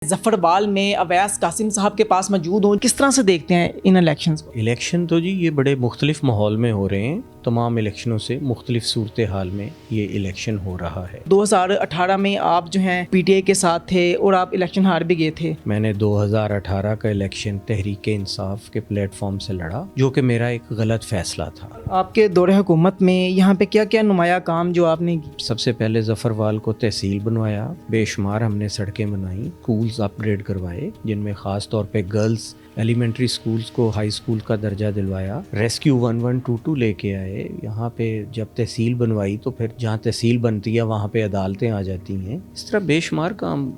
ظفر بال میں اویس قاسم صاحب کے پاس موجود ہوں، کس طرح سے دیکھتے ہیں ان الیکشنز کو؟ الیکشن تو جی یہ بڑے مختلف ماحول میں ہو رہے ہیں، تمام الیکشنوں سے مختلف صورتحال میں یہ الیکشن ہو رہا ہے۔ 2018 میں آپ جو ہیں پی ٹی آئی کے ساتھ تھے اور آپ الیکشن ہار بھی گئے تھے۔ میں نے 2018 کا الیکشن تحریک انصاف کے پلیٹ فارم سے لڑا، جو کہ میرا ایک غلط فیصلہ تھا۔ آپ کے دور حکومت میں یہاں پہ کیا کیا نمایاں کام جو آپ نے کی؟ سب سے پہلے ظفر بال کو تحصیل بنوایا، بے شمار ہم نے سڑکیں بنائیں، اسکولز اپ گریڈ کروائے، جن میں خاص طور پہ گرلز ایلیمنٹری اسکولز کو ہائی اسکول کا درجہ دلوایا، ریسکیو 1122 لے کے آئے۔ یہاں پہ جب تحصیل بنوائی تو پھر جہاں تحصیل بنتی ہے وہاں پہ عدالتیں آ جاتی ہیں، اس طرح بے شمار کام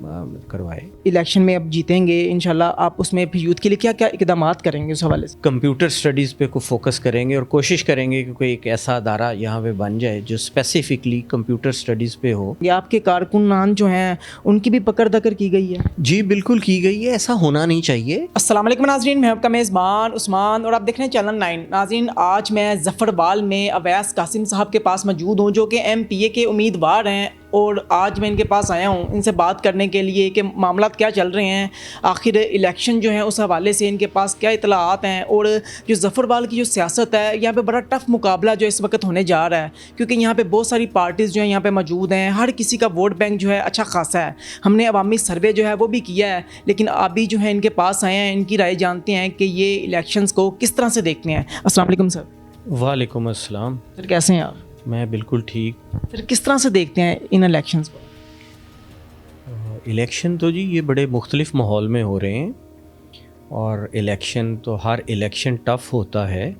کروائے۔ الیکشن میں اب جیتیں گے انشاءاللہ، آپ اس میں یوتھ کے لیے کیا کیا اقدامات کریں گے اس حوالے سے؟ کمپیوٹر سٹڈیز پہ کو فوکس کریں گے اور کوشش کریں گے کہ کوئی ایک ایسا ادارہ یہاں پہ بن جائے جو اسپیسیفکلی کمپیوٹر سٹڈیز پہ ہو۔ یہ آپ کے کارکنان جو ہیں ان کی بھی پکڑ دکڑ کی گئی ہے؟ جی بالکل کی گئی ہے، ایسا ہونا نہیں چاہیے۔ السلام علیکم ناظرین، میں آپ کا میزبان عثمان اور آپ دیکھ رہے ہیں چینل 9۔ ناظرین، آج میں ظفر بال میں اویس قاسم صاحب کے پاس موجود ہوں، جو کہ ایم پی اے کے امیدوار ہیں، اور آج میں ان کے پاس آیا ہوں ان سے بات کرنے کے لیے کہ معاملات کیا چل رہے ہیں، آخر الیکشن جو ہیں اس حوالے سے ان کے پاس کیا اطلاعات ہیں، اور جو ظفر بال کی جو سیاست ہے یہاں پہ بڑا ٹف مقابلہ جو اس وقت ہونے جا رہا ہے، کیونکہ یہاں پہ بہت ساری پارٹیز جو ہیں یہاں پہ موجود ہیں، ہر کسی کا ووٹ بینک جو ہے اچھا خاصا ہے۔ ہم نے عوامی سروے جو ہے وہ بھی کیا ہے، لیکن ابھی جو ہے ان کے پاس آئے ہیں، ان کی رائے جانتے ہیں کہ یہ الیکشنز کو کس طرح سے دیکھتے ہیں۔ السلام علیکم سر۔ وعلیکم السلام۔ سر کیسے ہیں آپ؟ میں بالکل ٹھیک۔ سر کس طرح سے دیکھتے ہیں ان الیکشنز کو؟ الیکشن تو جی یہ بڑے مختلف ماحول میں ہو رہے ہیں، اور الیکشن تو ہر الیکشن ٹف ہوتا ہے،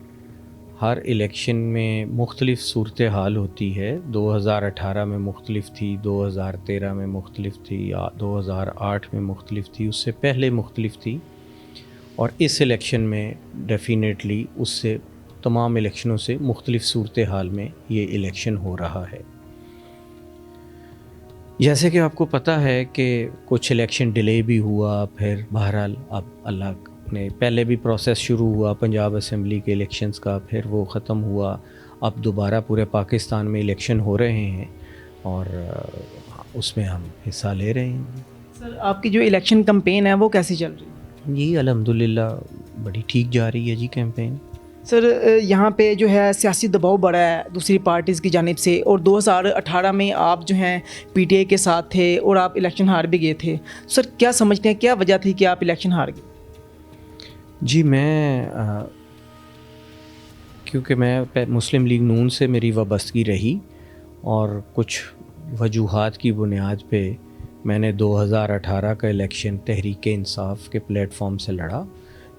ہر الیکشن میں مختلف صورتحال ہوتی ہے۔ 2018 میں مختلف تھی، 2013 میں مختلف تھی، 2008 میں مختلف تھی، اس سے پہلے مختلف تھی، اور اس الیکشن میں ڈیفینیٹلی اس سے تمام الیکشنوں سے مختلف صورتحال میں یہ الیکشن ہو رہا ہے۔ جیسے کہ آپ کو پتہ ہے کہ کچھ الیکشن ڈیلے بھی ہوا، پھر بہرحال اب اللہ نے پہلے بھی پروسیس شروع ہوا پنجاب اسمبلی کے الیکشنز کا، پھر وہ ختم ہوا، اب دوبارہ پورے پاکستان میں الیکشن ہو رہے ہیں اور اس میں ہم حصہ لے رہے ہیں۔ سر آپ کی جو الیکشن کمپین ہے وہ کیسی چل رہی ہے؟ جی الحمدللہ بڑی ٹھیک جا رہی ہے جی کیمپین۔ سر یہاں پہ جو ہے سیاسی دباؤ بڑا ہے دوسری پارٹیز کی جانب سے، اور 2018 میں آپ جو ہیں پی ٹی آئی کے ساتھ تھے اور آپ الیکشن ہار بھی گئے تھے۔ سر کیا سمجھتے ہیں کیا وجہ تھی کہ آپ الیکشن ہار گئے؟ جی میں کیونکہ میں مسلم لیگ نون سے میری وابستگی رہی، اور کچھ وجوہات کی بنیاد پہ میں نے 2018 کا الیکشن تحریک انصاف کے پلیٹ فارم سے لڑا،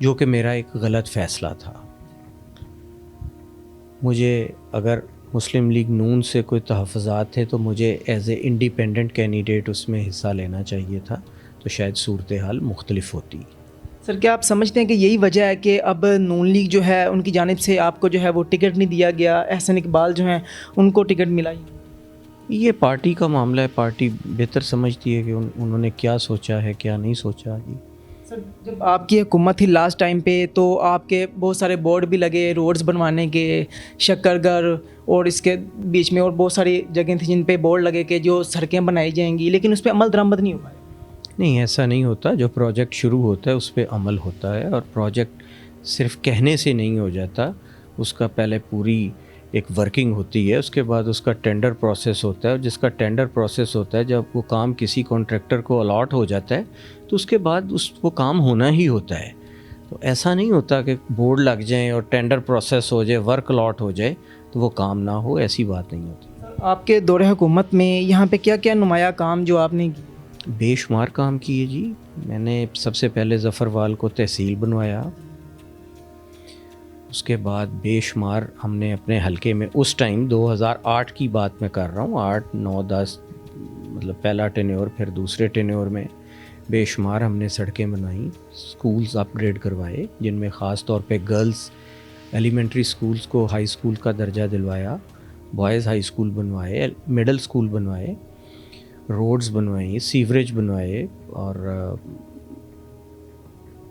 جو کہ میرا ایک غلط فیصلہ تھا۔ مجھے اگر مسلم لیگ نون سے کوئی تحفظات تھے تو مجھے ایز اے انڈیپینڈنٹ کینڈیڈیٹ اس میں حصہ لینا چاہیے تھا، تو شاید صورتحال مختلف ہوتی۔ سر کیا آپ سمجھتے ہیں کہ یہی وجہ ہے کہ اب نون لیگ جو ہے ان کی جانب سے آپ کو جو ہے وہ ٹکٹ نہیں دیا گیا، احسن اقبال جو ہیں ان کو ٹکٹ ملا ہی؟ یہ پارٹی کا معاملہ ہے، پارٹی بہتر سمجھتی ہے کہ انہوں نے کیا سوچا ہے کیا نہیں سوچا۔ جی سر جب آپ کی حکومت تھی لاسٹ ٹائم پہ تو آپ کے بہت سارے بورڈ بھی لگے روڈز بنوانے کے، شکرگر، اور اس کے بیچ میں اور بہت ساری جگہیں تھیں جن پہ بورڈ لگے کہ جو سڑکیں بنائی جائیں گی، لیکن اس پہ عمل درآمد نہیں ہو پایا۔ نہیں، ایسا نہیں ہوتا، جو پروجیکٹ شروع ہوتا ہے اس پہ عمل ہوتا ہے، اور پروجیکٹ صرف کہنے سے نہیں ہو جاتا، اس کا پہلے پوری ایک ورکنگ ہوتی ہے، اس کے بعد اس کا ٹینڈر پروسیس ہوتا ہے، اور جس کا ٹینڈر پروسیس ہوتا ہے جب وہ کام کسی کانٹریکٹر کو الاٹ ہو جاتا ہے تو اس کے بعد وہ کام ہونا ہی ہوتا ہے۔ تو ایسا نہیں ہوتا کہ بورڈ لگ جائیں اور ٹینڈر پروسیس ہو جائے، ورک الاٹ ہو جائے تو وہ کام نہ ہو، ایسی بات نہیں ہوتی۔ آپ کے دور حکومت میں یہاں پہ کیا کیا نمایاں کام جو آپ نے کی؟ بے شمار کام کیے جی۔ میں نے سب سے پہلے ظفر بال کو تحصیل بنوایا، اس کے بعد بے شمار ہم نے اپنے حلقے میں، اس ٹائم 2008 کی بات میں کر رہا ہوں، 8، 9، 10 مطلب پہلا ٹینیور، پھر دوسرے ٹینیور میں بے شمار ہم نے سڑکیں بنائیں، اسکولز اپ گریڈ کروائے، جن میں خاص طور پہ گرلز ایلیمنٹری اسکولز کو ہائی اسکول کا درجہ دلوایا، بوائز ہائی اسکول بنوائے، مڈل اسکول بنوائے، روڈز بنوائیں، سیوریج بنوائے، اور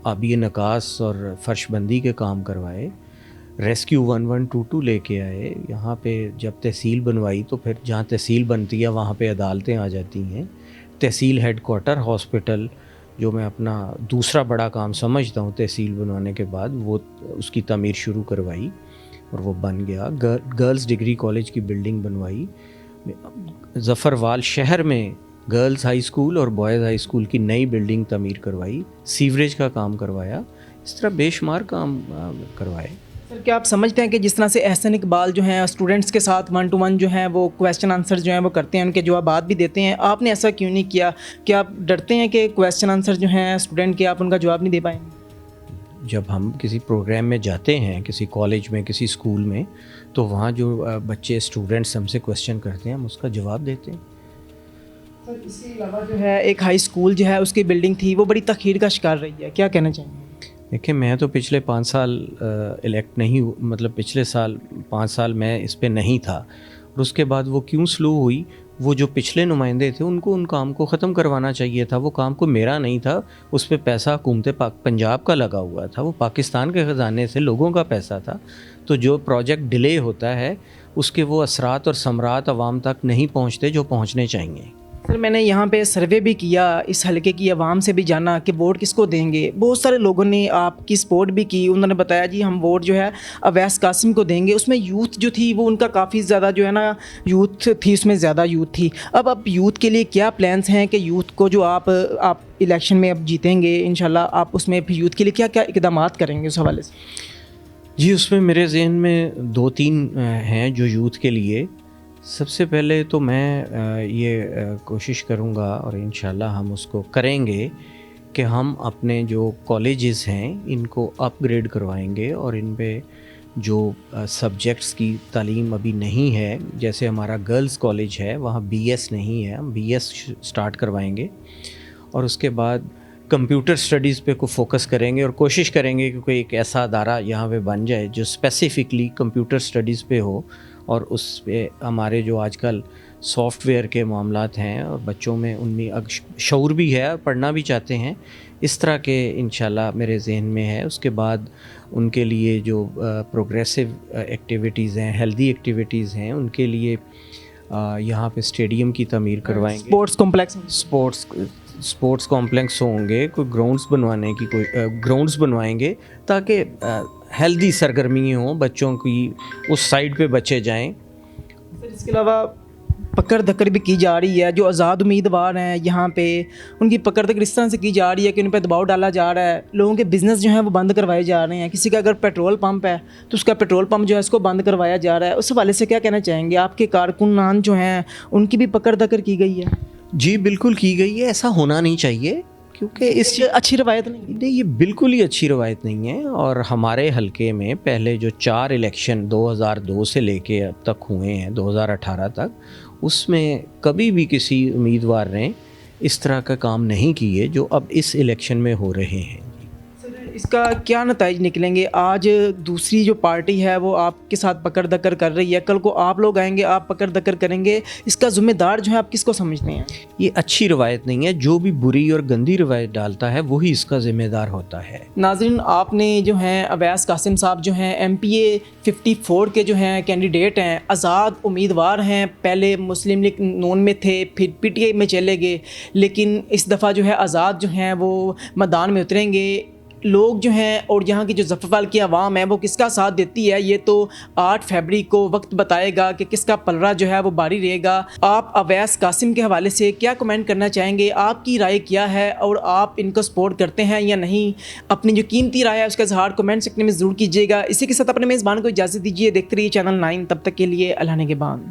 آبی نکاس اور فرش بندی کے کام کروائے، ریسکیو 1122 لے کے آئے۔ یہاں پہ جب تحصیل بنوائی تو پھر جہاں تحصیل بنتی ہے وہاں پہ عدالتیں آ جاتی ہیں، تحصیل ہیڈ کوارٹر، ہاسپٹل، جو میں اپنا دوسرا بڑا کام سمجھتا ہوں تحصیل بنوانے کے بعد، وہ اس کی تعمیر شروع کروائی اور وہ بن گیا. گرلز ڈگری کالج کی بلڈنگ بنوائی. ظفروال شہر میں گرلز ہائی اسکول اور بوائز ہائی اسکول کی نئی بلڈنگ تعمیر کروائی. سیوریج کا کام کروایا. اس طرح بے شمار کام کروائے. سر کیا آپ سمجھتے ہیں کہ جس طرح سے احسن اقبال جو ہیں اسٹوڈنٹس کے ساتھ 1 to 1 جو ہیں وہ کویسچن آنسر جو ہیں وہ کرتے ہیں، ان کے جوابات بھی دیتے ہیں، آپ نے ایسا کیوں نہیں کیا؟ کیا آپ ڈرتے ہیں کہ کویسچن آنسر جو ہیں اسٹوڈنٹ کے آپ ان کا جواب نہیں دے پائیں گے؟ جب ہم کسی پروگرام میں جاتے ہیں، کسی کالج میں، کسی اسکول میں، تو وہاں جو بچے اسٹوڈنٹس ہم سے کویسچن کرتے ہیں ہم اس کا جواب دیتے ہیں. سر اس کے علاوہ جو ہے ایک ہائی اسکول جو ہے اس کی بلڈنگ تھی وہ بڑی تاخیر کا شکار رہی ہے، کیا کہنا چاہیں گے؟ دیکھیں میں تو پچھلے 5 سال الیکٹ نہیں، مطلب پچھلے سال 5 سال میں اس پہ نہیں تھا، اور اس کے بعد وہ کیوں سلو ہوئی؟ وہ جو پچھلے نمائندے تھے ان کو ان کام کو ختم کروانا چاہیے تھا. وہ کام کو میرا نہیں تھا، اس پہ پیسہ حکومت پنجاب کا لگا ہوا تھا، وہ پاکستان کے خزانے سے لوگوں کا پیسہ تھا. تو جو پروجیکٹ ڈیلے ہوتا ہے اس کے وہ اثرات اور ثمرات عوام تک نہیں پہنچتے جو پہنچنے چاہیے. سر میں نے یہاں پہ سروے بھی کیا، اس حلقے کی عوام سے بھی جانا کہ ووٹ کس کو دیں گے. بہت سارے لوگوں نے آپ کی سپورٹ بھی کی، انہوں نے بتایا جی ہم ووٹ جو ہے اویس قاسم کو دیں گے. اس میں یوتھ جو تھی وہ ان کا کافی زیادہ جو ہے نا یوتھ تھی، اس میں زیادہ یوتھ تھی. اب یوتھ کے لیے کیا پلانس ہیں کہ یوتھ کو جو آپ الیکشن میں اب جیتیں گے انشاءاللہ، آپ اس میں یوتھ کے لیے کیا کیا اقدامات کریں گے اس حوالے سے؟ جی اس میں میرے ذہن میں 2-3 ہیں جو یوتھ کے لیے. سب سے پہلے تو میں یہ کوشش کروں گا اور انشاءاللہ ہم اس کو کریں گے کہ ہم اپنے جو کالجز ہیں ان کو اپ گریڈ کروائیں گے، اور ان پہ جو سبجیکٹس کی تعلیم ابھی نہیں ہے، جیسے ہمارا گرلز کالج ہے وہاں BS نہیں ہے، ہم BS سٹارٹ کروائیں گے. اور اس کے بعد کمپیوٹر اسٹڈیز پہ کو فوکس کریں گے اور کوشش کریں گے کہ کوئی ایک ایسا ادارہ یہاں پہ بن جائے جو اسپیسیفکلی کمپیوٹر اسٹڈیز پہ ہو، اور اس پہ ہمارے جو آج کل سافٹ ویئر کے معاملات ہیں اور بچوں میں ان میں شعور بھی ہے، پڑھنا بھی چاہتے ہیں، اس طرح کے انشاءاللہ میرے ذہن میں ہے. اس کے بعد ان کے لیے جو پروگریسو ایکٹیویٹیز ہیں، ہیلدی ایکٹیویٹیز ہیں، ان کے لیے یہاں پہ اسٹیڈیم کی تعمیر کروائیں گے. اسپورٹس کمپلیکس ہوں گے، کوئی گراؤنڈس بنوائیں گے تاکہ ہیلدی سرگرمیاں ہوں بچوں کی، اس سائڈ پہ بچے جائیں. سر اس کے علاوہ پکڑ دھکڑ بھی کی جا رہی ہے، جو آزاد امیدوار ہیں یہاں پہ ان کی پکڑ دھکڑ اس طرح سے کی جا رہی ہے کہ ان پہ دباؤ ڈالا جا رہا ہے. لوگوں کے بزنس جو ہیں وہ بند کروائے جا رہے ہیں. کسی کا اگر پیٹرول پمپ ہے تو اس کا پیٹرول پمپ جو ہے اس کو بند کروایا جا رہا ہے. اس حوالے سے کیا کہنا چاہیں گے؟ آپ کے کارکنان جو ہیں ان کی بھی پکڑ دھکڑ کی گئی ہے؟ جی بالکل کی گئی ہے. ایسا ہونا نہیں چاہیے کیونکہ اس اچھی روایت نہیں، یہ بالکل ہی اچھی روایت نہیں ہے. اور ہمارے حلقے میں پہلے جو 4 الیکشن 2002 سے لے کے اب تک ہوئے ہیں 2018 تک، اس میں کبھی بھی کسی امیدوار نے اس طرح کا کام نہیں کیے جو اب اس الیکشن میں ہو رہے ہیں. اس کا کیا نتائج نکلیں گے؟ آج دوسری جو پارٹی ہے وہ آپ کے ساتھ پکڑ دکڑ کر رہی ہے، کل کو آپ لوگ آئیں گے آپ پکڑ دکڑ کریں گے. اس کا ذمہ دار جو ہے آپ کس کو سمجھتے ہیں؟ یہ اچھی روایت نہیں ہے. جو بھی بری اور گندی روایت ڈالتا ہے وہی اس کا ذمہ دار ہوتا ہے. ناظرین آپ نے جو ہیں اویس قاسم صاحب جو ہیں MPA 54 کے جو ہیں کینڈیڈیٹ ہیں، آزاد امیدوار ہیں. پہلے مسلم لیگ نون میں تھے، پھر PTI میں چلے گئے، لیکن اس دفعہ جو ہے آزاد جو ہیں وہ میدان میں اتریں گے. لوگ جو ہیں اور یہاں کی جو ظفروال کی عوام ہے وہ کس کا ساتھ دیتی ہے یہ تو 8 فروری کو وقت بتائے گا کہ کس کا پلڑا جو ہے وہ باری رہے گا. آپ اویس قاسم کے حوالے سے کیا کمنٹ کرنا چاہیں گے؟ آپ کی رائے کیا ہے اور آپ ان کو سپورٹ کرتے ہیں یا نہیں؟ اپنی جو قیمتی رائے ہے اس کا اظہار کمنٹ سیکشن میں ضرور کیجیے گا. اسی کے ساتھ اپنے میزبان کو اجازت دیجیے. دیکھتے رہیے چینل 9. تب تک کے لیے اللہ نگہبان.